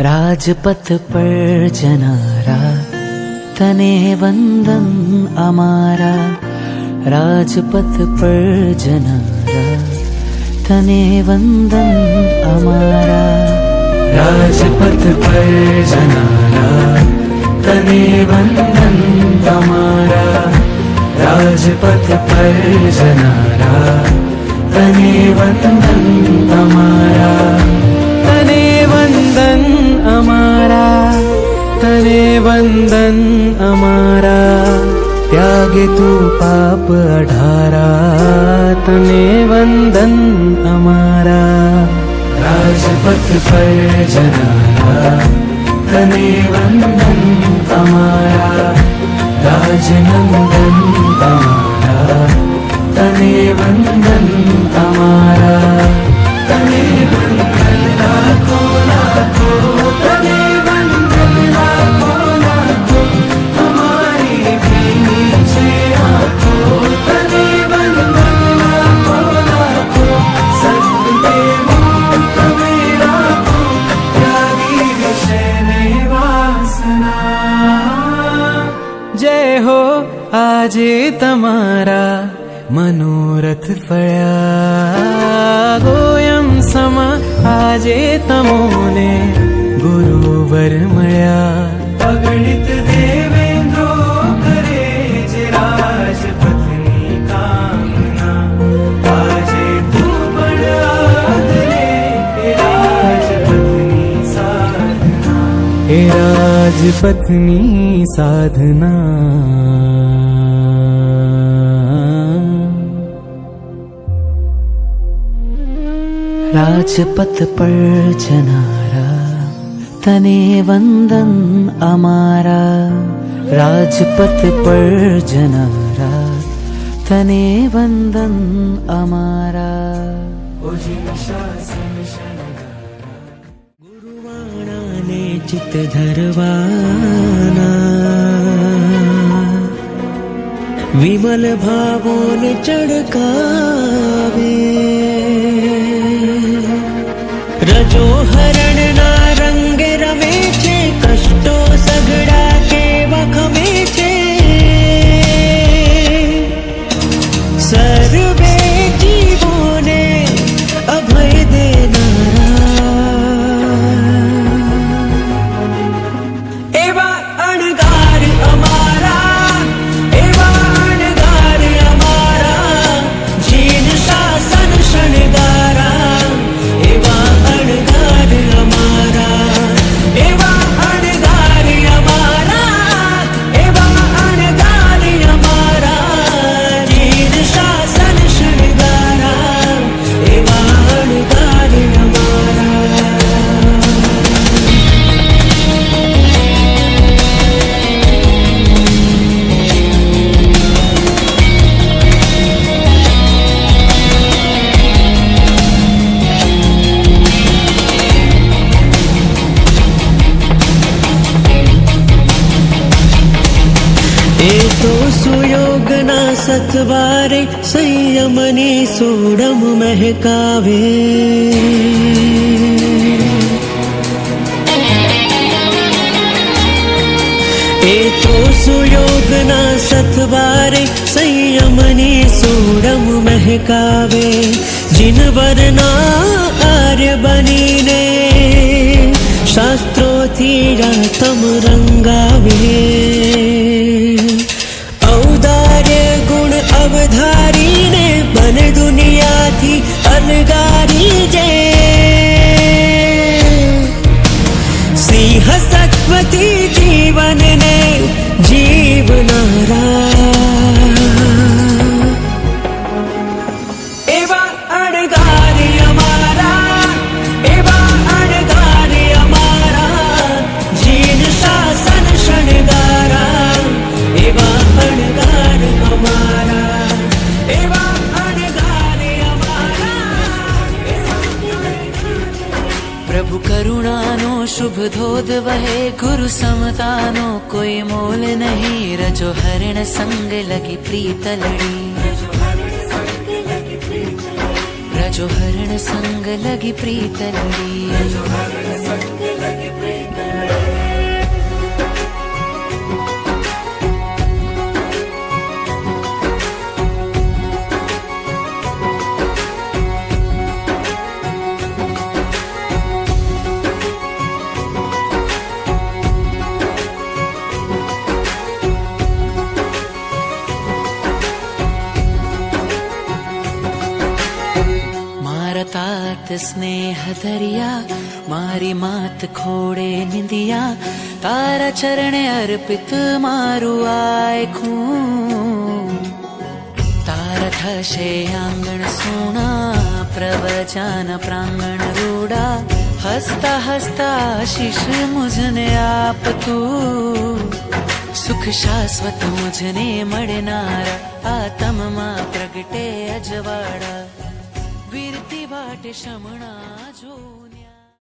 राजपथ पर जनारा तने वंदन अमारा। राजपथ पर जनारा तने वंदन अमारा। राजपथ पर जनारा तने वंदन अमारा। राजपथ पर जनारा तने वंदन अमारा। तने वंदन अमारा, तने वंदन अमारा। त्यागे तू पाप अढारा, तने वंदन अमारा। राजपथ पर जनारा तने वंदन अमारा। राजनंदन अमारा तने वंदन अमारा। तने वंदन लाखों लाखों, तने वंदन लाखों लाखों। हमारी भी नीचे आंखों, तने वंदन लाखों लाखों। सबके मुक्त में राखों, त्यागी विषय में वासना। जय हो आज तमारा मनोरथ फळ्या। गोयम समा आजे तमोने गुरुवर मळ्या। अगणित देवेंद्रो करे जे राजपथनी कामना। आजे तू पण आदरे हे राजपथनी साधना। हे राजपथनी साधना। राजपथ पर जनारा तने वंदन अमारा। राजपथ पर जनारा तने वंदन अमारा। गुरुवाणाने चित धरवाना। विमल भावों चढ़कावे। रजो हरण ना रंग रवे छे, कष्टो सगड़ा के वखमे छे। सर्वे जीवोने अभय देनारा। एवा अणगार अमारा, एवा अणगार अमारा। जीन शासन शणगारा, एवा अणगार अमारा। एवा अणगार अमारा, एवा अणगार अमारा। जीन शासन शणगारा, एवा अणगार अमारा। तो सुयोगना सत्वारे, संयमने सोडम महकावे। तो सुयोगना सत्वारे, संयमने सोडम महकावे। जिन वरना आर्य बनीने, शास्त्रोथी रातम रंगावे। औदार्य गुण अवधारीने, बन दुनिया थी अनगारी जे। सिंह सत्वती जीवन ने जीवनारा। एवा अणगार अमारा, एवा अणगार अमारा। जीन शासन शणगारा, एवा अणगार अमारा। एवा अणगार अमारा। प्रभु करुणानो शुभ धोध वहे, गुरु समतानो कोई मोल नहीं। रजो हरण संग लगी प्रीत लड़ी। जो हरण संग लगी प्रीत लड़ी तात स्नेह दरिया मारी मात खोड़े निंदिया तारा चरण अर्पित मारू आय खूं तारा थशे आंगण सोना प्रवचन प्रांगण रूडा हसता हसता आशीष मुझने आप तू सुख शाश्वत मुझने मळनारा आत्मा प्रगटे अजवाड़ा वीरती वाटे शमणा जोन्या